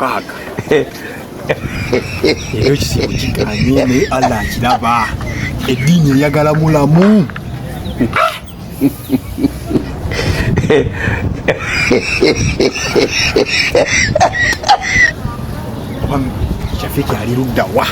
mukaaga. Era ekisiibo kiganye naye Allah akiraba. Eddiini eyagala mulamu. Shafiki ali ludda wa?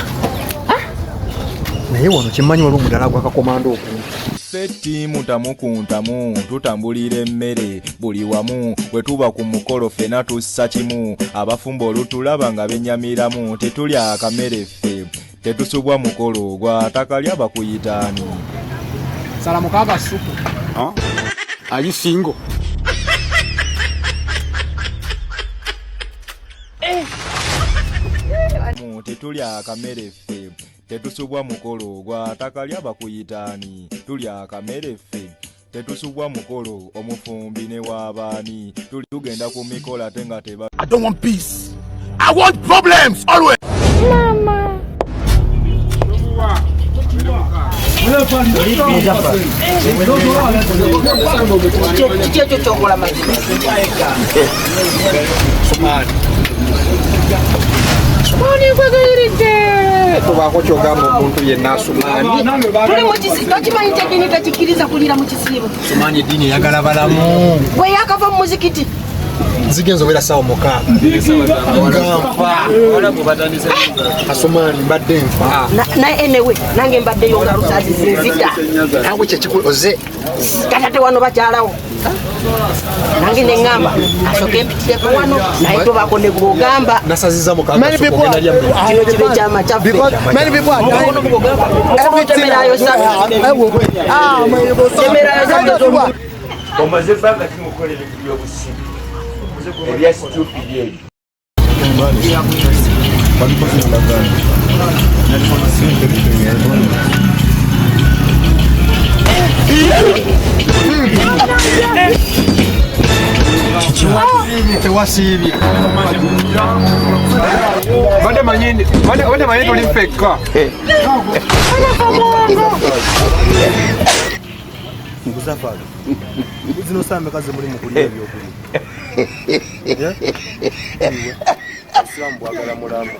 Naye wano kimanyi waliwo omudala gw'akakomando okuntu. Fettiimu tamukuntamu tutambulira emmere buli wamu bwe tuba ku mukolo ffena tussa kimu abafumba olutulaba nga bennyamiramu tetulya akamere ffe tetusubwa mukolo gw'atakalya bakuyitaani. Sala mukaaga supu. Are you single? Tetulya akamere ffe tetusubwa mukolo gw'atakalya bakuyitaani tulya akamere ffe tetusubwa mukolo omufumbi ne w'abaani tugenda ku mikolo ate nga teba. I don't want peace. I want problems always. Mama. Tubaako kyogamba omuntu yenna Sumaani. Tuli mu kisiibo kimanyi eddiini tekikiriza kulira mu kisiibo. Sumaani eddiini eyagala balamu. Bwe yakava mu muzikiti. Zigenza obeera ssaawa mukaaga. Sumaani mbadde nfa. Naye enewe nange mbaddeyo nga lusazi zinzita. Naawe kyekikoze. Katate wano bakyalawo. Nange ne ŋŋamba asooke empitireko wano naye tobaako ne gw'ogamba. Nasaziza mukaaga sokogenda lya mmere. Kino kibe kyama kyaffe. Temerayo temerayo omaze ebbanga kimukolera ebyobusibu ebya stupidi ebyo. Tewasiibye. Bade manyini tuli ffekka. Muzafari. Zino sambe kaze muri mukulira ebyokulya. Abasilaamu bwagala mulamu.